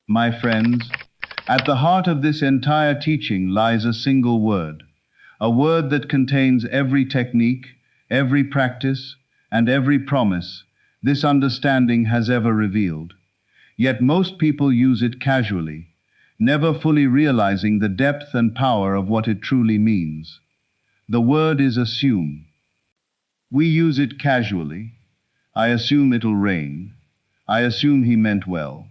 My friends, at the heart of this entire teaching lies a single word, a word that contains every technique, every practice, and every promise this understanding has ever revealed. Yet most people use it casually, never fully realizing the depth and power of what it truly means. The word is assume. We use it casually. I assume it'll rain. I assume he meant well.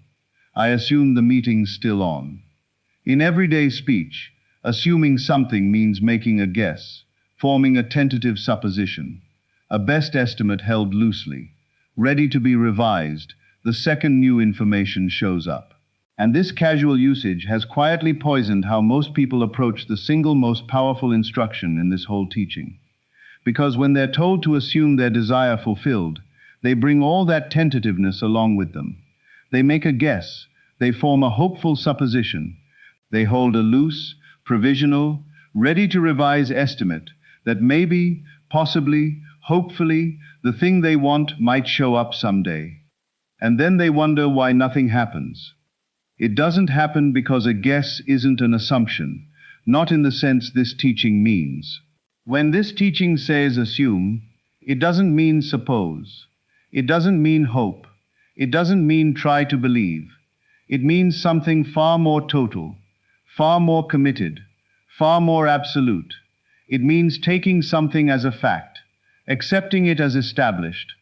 I assume the meeting's still on. In everyday speech, assuming something means making a guess, forming a tentative supposition, a best estimate held loosely, ready to be revised the second new information shows up. And this casual usage has quietly poisoned how most people approach the single most powerful instruction in this whole teaching. Because when they're told to assume their desire fulfilled, they bring all that tentativeness along with them. They make a guess, they form a hopeful supposition, they hold a loose, provisional, ready to revise estimate that maybe, possibly, hopefully, the thing they want might show up someday. And then they wonder why nothing happens. It doesn't happen because a guess isn't an assumption, not in the sense this teaching means. When this teaching says assume, it doesn't mean suppose. It doesn't mean hope. It doesn't mean try to believe. It means something far more total, far more committed, far more absolute. It means taking something as a fact, accepting it as established,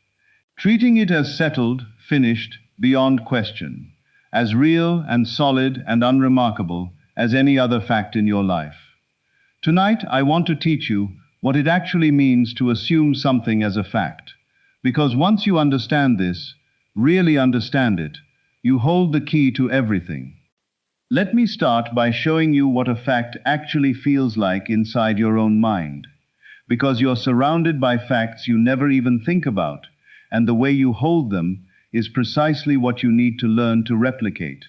treating it as settled, finished, beyond question, as real and solid and unremarkable as any other fact in your life. Tonight, I want to teach you what it actually means to assume something as a fact. Because once you understand this, really understand it, you hold the key to everything. Let me start by showing you what a fact actually feels like inside your own mind. Because you're surrounded by facts you never even think about, and the way you hold them is precisely what you need to learn to replicate.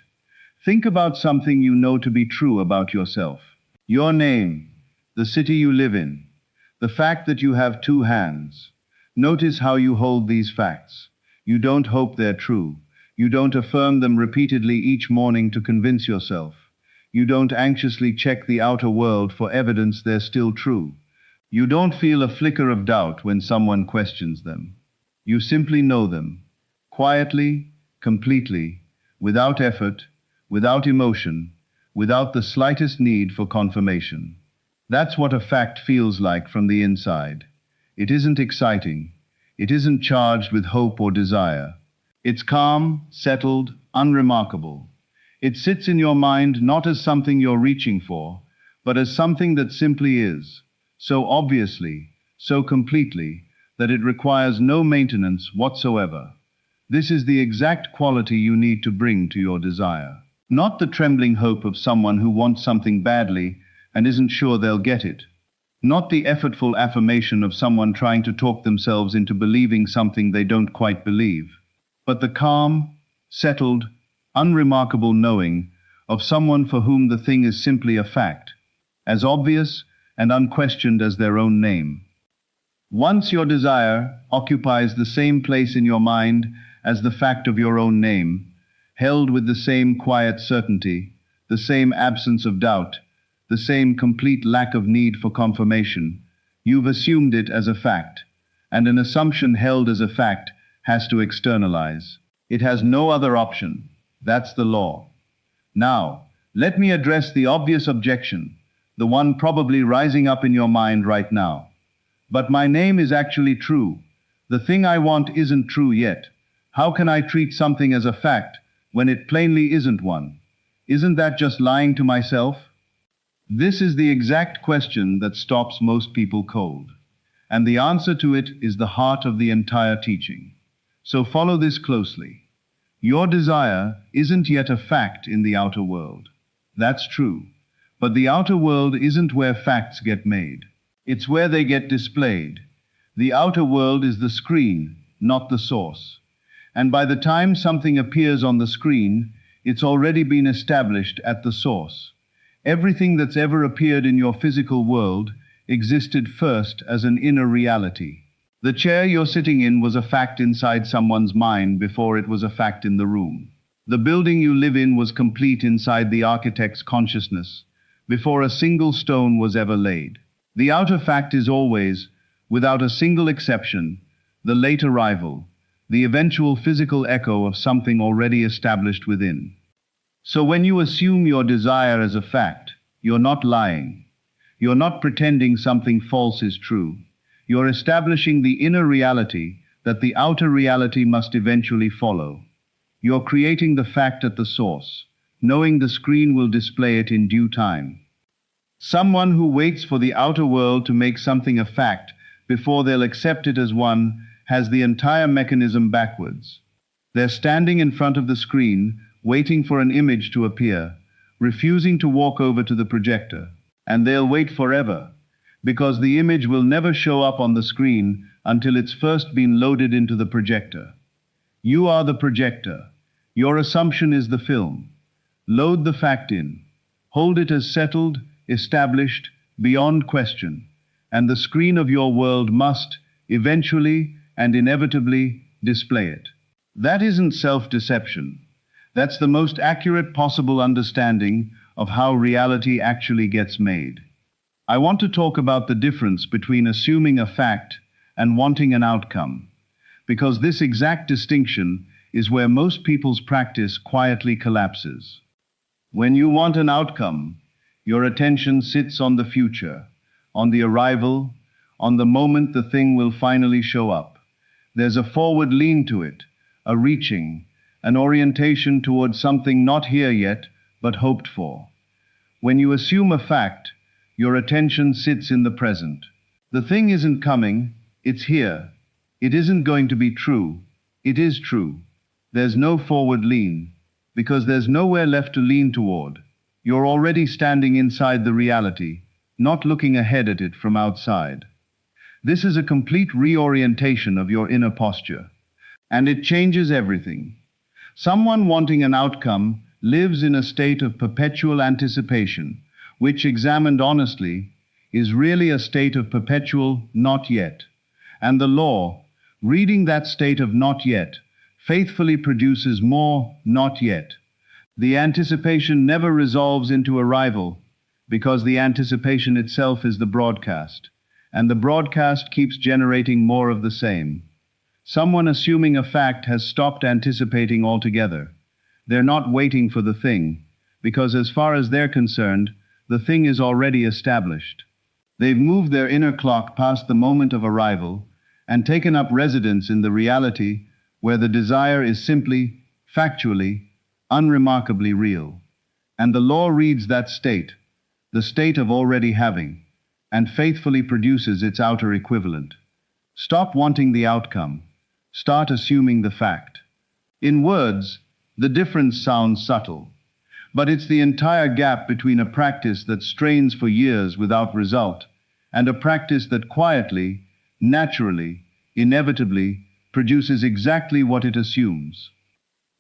Think about something you know to be true about yourself. Your name, the city you live in, the fact that you have two hands. Notice how you hold these facts. You don't hope they're true. You don't affirm them repeatedly each morning to convince yourself. You don't anxiously check the outer world for evidence they're still true. You don't feel a flicker of doubt when someone questions them. You simply know them, quietly, completely, without effort, without emotion, without the slightest need for confirmation. That's what a fact feels like from the inside. It isn't exciting. It isn't charged with hope or desire. It's calm, settled, unremarkable. It sits in your mind not as something you're reaching for, but as something that simply is, so obviously, so completely, that it requires no maintenance whatsoever. This is the exact quality you need to bring to your desire. Not the trembling hope of someone who wants something badly and isn't sure they'll get it. Not the effortful affirmation of someone trying to talk themselves into believing something they don't quite believe, but the calm, settled, unremarkable knowing of someone for whom the thing is simply a fact, as obvious and unquestioned as their own name. Once your desire occupies the same place in your mind as the fact of your own name, held with the same quiet certainty, the same absence of doubt, the same complete lack of need for confirmation, you've assumed it as a fact, and an assumption held as a fact has to externalize. It has no other option. That's the law. Now, let me address the obvious objection, the one probably rising up in your mind right now. But my name is actually true. The thing I want isn't true yet. How can I treat something as a fact when it plainly isn't one? Isn't that just lying to myself? This is the exact question that stops most people cold. And the answer to it is the heart of the entire teaching. So follow this closely. Your desire isn't yet a fact in the outer world. That's true. But the outer world isn't where facts get made. It's where they get displayed. The outer world is the screen, not the source. And by the time something appears on the screen, it's already been established at the source. Everything that's ever appeared in your physical world existed first as an inner reality. The chair you're sitting in was a fact inside someone's mind before it was a fact in the room. The building you live in was complete inside the architect's consciousness, before a single stone was ever laid. The outer fact is always, without a single exception, the late arrival, the eventual physical echo of something already established within. So when you assume your desire as a fact, you're not lying. You're not pretending something false is true. You're establishing the inner reality that the outer reality must eventually follow. You're creating the fact at the source, knowing the screen will display it in due time. Someone who waits for the outer world to make something a fact before they'll accept it as one has the entire mechanism backwards. They're standing in front of the screen, waiting for an image to appear, refusing to walk over to the projector. And they'll wait forever, because the image will never show up on the screen until it's first been loaded into the projector. You are the projector. Your assumption is the film. Load the fact in. Hold it as settled, established, beyond question, and the screen of your world must, eventually and inevitably, display it. That isn't self-deception. That's the most accurate possible understanding of how reality actually gets made. I want to talk about the difference between assuming a fact and wanting an outcome, because this exact distinction is where most people's practice quietly collapses. When you want an outcome, your attention sits on the future, on the arrival, on the moment the thing will finally show up. There's a forward lean to it, a reaching, an orientation towards something not here yet, but hoped for. When you assume a fact, your attention sits in the present. The thing isn't coming, it's here. It isn't going to be true, it is true. There's no forward lean, because there's nowhere left to lean toward. You're already standing inside the reality, not looking ahead at it from outside. This is a complete reorientation of your inner posture, and it changes everything. Someone wanting an outcome lives in a state of perpetual anticipation, which, examined honestly, is really a state of perpetual not yet. And the law, reading that state of not yet, faithfully produces more not yet. The anticipation never resolves into arrival, because the anticipation itself is the broadcast, and the broadcast keeps generating more of the same. Someone assuming a fact has stopped anticipating altogether. They're not waiting for the thing, because as far as they're concerned, the thing is already established. They've moved their inner clock past the moment of arrival and taken up residence in the reality where the desire is simply, factually, unremarkably real. And the law reads that state, the state of already having, and faithfully produces its outer equivalent. Stop wanting the outcome. Start assuming the fact. In words, the difference sounds subtle, but it's the entire gap between a practice that strains for years without result and a practice that quietly, naturally, inevitably produces exactly what it assumes.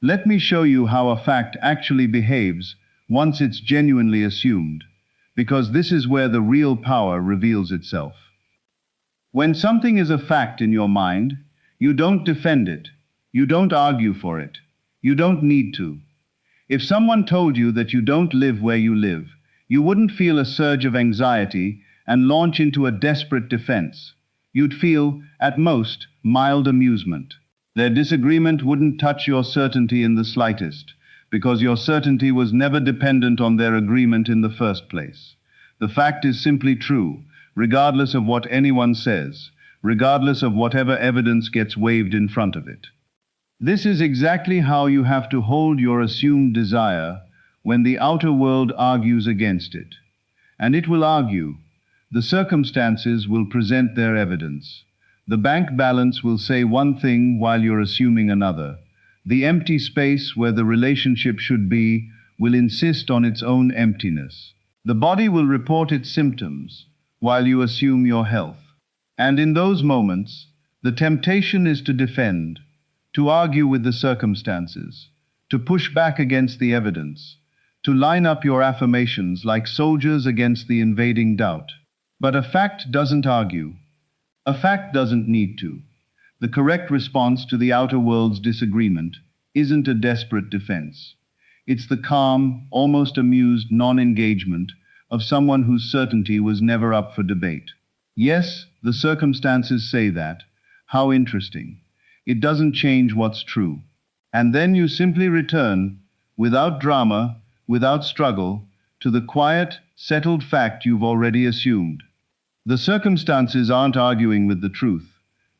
Let me show you how a fact actually behaves once it's genuinely assumed, because this is where the real power reveals itself. When something is a fact in your mind, you don't defend it, you don't argue for it, you don't need to. If someone told you that you don't live where you live, you wouldn't feel a surge of anxiety and launch into a desperate defense. You'd feel, at most, mild amusement. Their disagreement wouldn't touch your certainty in the slightest, because your certainty was never dependent on their agreement in the first place. The fact is simply true, regardless of what anyone says, regardless of whatever evidence gets waved in front of it. This is exactly how you have to hold your assumed desire when the outer world argues against it. And it will argue. The circumstances will present their evidence. The bank balance will say one thing while you're assuming another. The empty space where the relationship should be will insist on its own emptiness. The body will report its symptoms while you assume your health. And in those moments, the temptation is to defend, to argue with the circumstances, to push back against the evidence, to line up your affirmations like soldiers against the invading doubt. But a fact doesn't argue. A fact doesn't need to. The correct response to the outer world's disagreement isn't a desperate defense. It's the calm, almost amused non-engagement of someone whose certainty was never up for debate. Yes, the circumstances say that. How interesting. It doesn't change what's true. And then you simply return, without drama, without struggle, to the quiet, settled fact you've already assumed. The circumstances aren't arguing with the truth.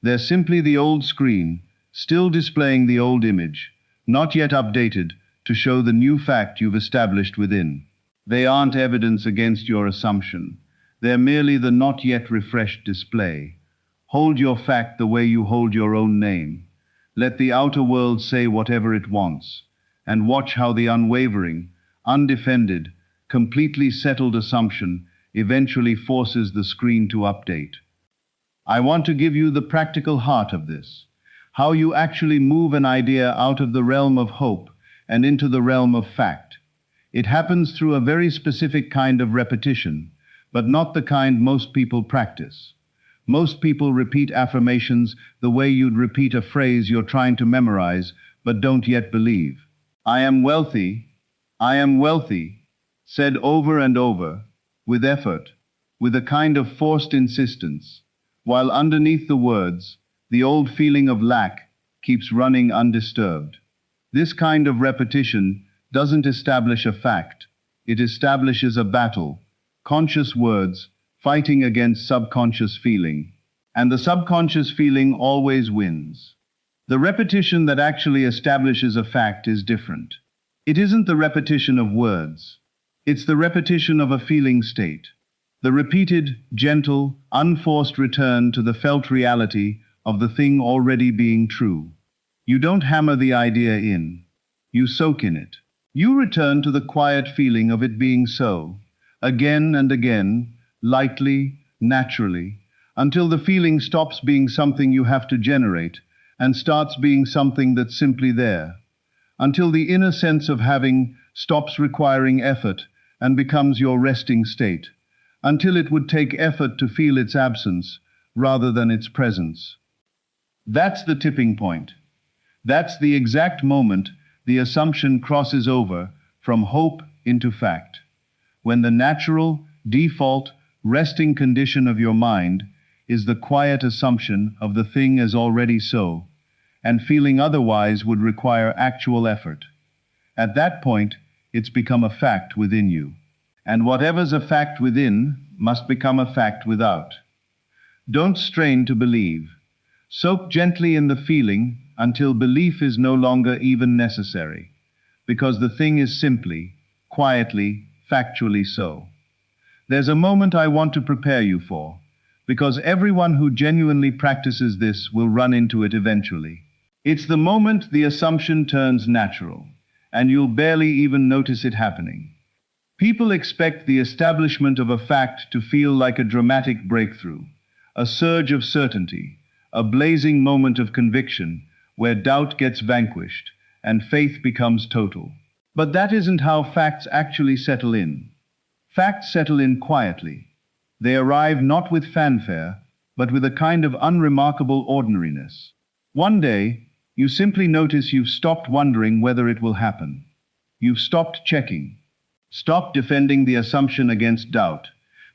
They're simply the old screen, still displaying the old image, not yet updated to show the new fact you've established within. They aren't evidence against your assumption. They're merely the not yet refreshed display. Hold your fact the way you hold your own name. Let the outer world say whatever it wants, and watch how the unwavering, undefended, completely settled assumption eventually forces the screen to update. I want to give you the practical heart of this, how you actually move an idea out of the realm of hope and into the realm of fact. It happens through a very specific kind of repetition, but not the kind most people practice. Most people repeat affirmations the way you'd repeat a phrase you're trying to memorize but don't yet believe. I am wealthy, said over and over, with effort, with a kind of forced insistence, while underneath the words, the old feeling of lack keeps running undisturbed. This kind of repetition doesn't establish a fact, it establishes a battle, conscious words fighting against subconscious feeling, and the subconscious feeling always wins. The repetition that actually establishes a fact is different. It isn't the repetition of words. It's the repetition of a feeling state. The repeated, gentle, unforced return to the felt reality of the thing already being true. You don't hammer the idea in. You soak in it. You return to the quiet feeling of it being so, again and again, lightly, naturally, until the feeling stops being something you have to generate and starts being something that's simply there. Until the inner sense of having stops requiring effort and becomes your resting state, until it would take effort to feel its absence rather than its presence. That's the tipping point. That's the exact moment the assumption crosses over from hope into fact, when the natural, default, resting condition of your mind is the quiet assumption of the thing as already so, and feeling otherwise would require actual effort. At that point, it's become a fact within you. And whatever's a fact within must become a fact without. Don't strain to believe. Soak gently in the feeling until belief is no longer even necessary, because the thing is simply, quietly, factually so. There's a moment I want to prepare you for, because everyone who genuinely practices this will run into it eventually. It's the moment the assumption turns natural, and you'll barely even notice it happening. People expect the establishment of a fact to feel like a dramatic breakthrough, a surge of certainty, a blazing moment of conviction where doubt gets vanquished and faith becomes total. But that isn't how facts actually settle in. Facts settle in quietly. They arrive not with fanfare, but with a kind of unremarkable ordinariness. One day, you simply notice you've stopped wondering whether it will happen. You've stopped checking. Stop defending the assumption against doubt,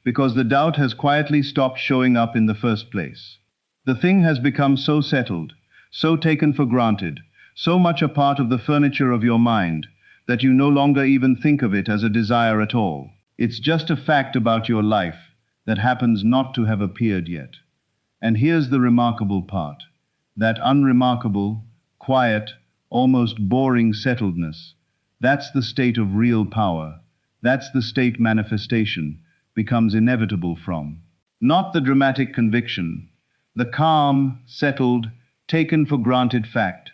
because the doubt has quietly stopped showing up in the first place. The thing has become so settled, so taken for granted, so much a part of the furniture of your mind, that you no longer even think of it as a desire at all. It's just a fact about your life that happens not to have appeared yet. And here's the remarkable part. That unremarkable, quiet, almost boring settledness, that's the state of real power. That's the state manifestation becomes inevitable from. Not the dramatic conviction, the calm, settled, taken for granted fact.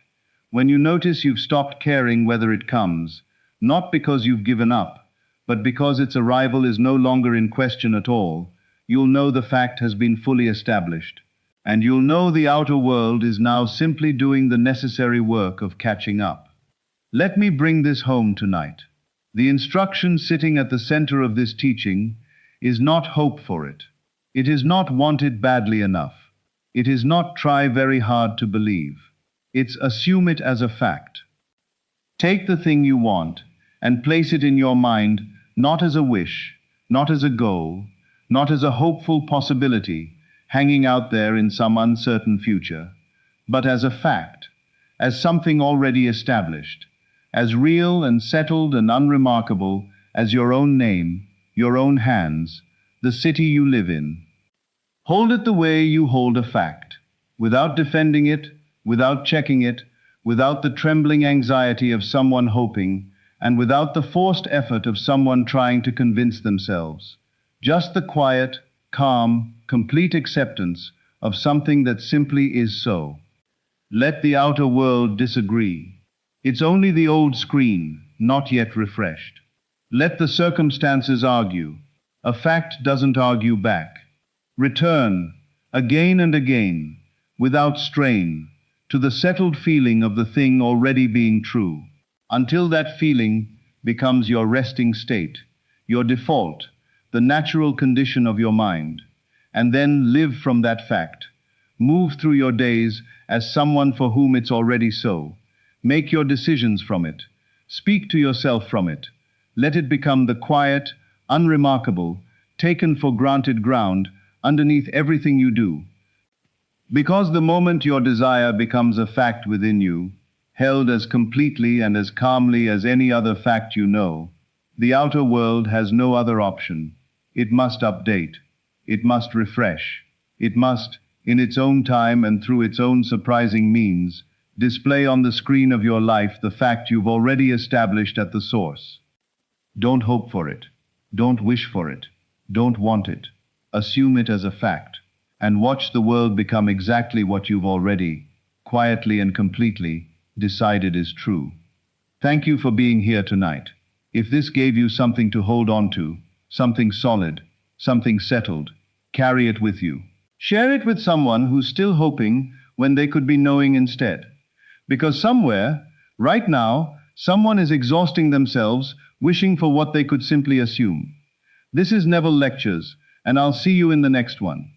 When you notice you've stopped caring whether it comes, not because you've given up, but because its arrival is no longer in question at all, you'll know the fact has been fully established. And you'll know the outer world is now simply doing the necessary work of catching up. Let me bring this home tonight. The instruction sitting at the center of this teaching is not hope for it. It is not want it badly enough. It is not try very hard to believe. It's assume it as a fact. Take the thing you want and place it in your mind, not as a wish, not as a goal, not as a hopeful possibility hanging out there in some uncertain future, but as a fact, as something already established, as real and settled and unremarkable as your own name, your own hands, the city you live in. Hold it the way you hold a fact, without defending it, without checking it, without the trembling anxiety of someone hoping, and without the forced effort of someone trying to convince themselves. Just the quiet, calm, complete acceptance of something that simply is so. Let the outer world disagree. It's only the old screen, not yet refreshed. Let the circumstances argue. A fact doesn't argue back. Return, again and again, without strain, to the settled feeling of the thing already being true, until that feeling becomes your resting state, your default, the natural condition of your mind, and then live from that fact. Move through your days as someone for whom it's already so. Make your decisions from it. Speak to yourself from it. Let it become the quiet, unremarkable, taken for granted ground underneath everything you do. Because the moment your desire becomes a fact within you, held as completely and as calmly as any other fact you know, the outer world has no other option. It must update. It must refresh. It must, in its own time and through its own surprising means, display on the screen of your life the fact you've already established at the source. Don't hope for it. Don't wish for it. Don't want it. Assume it as a fact, and watch the world become exactly what you've already, quietly and completely, decided is true. Thank you for being here tonight. If this gave you something to hold on to, something solid, something settled, carry it with you. Share it with someone who's still hoping when they could be knowing instead. Because somewhere, right now, someone is exhausting themselves, wishing for what they could simply assume. This is Neville Lectures, and I'll see you in the next one.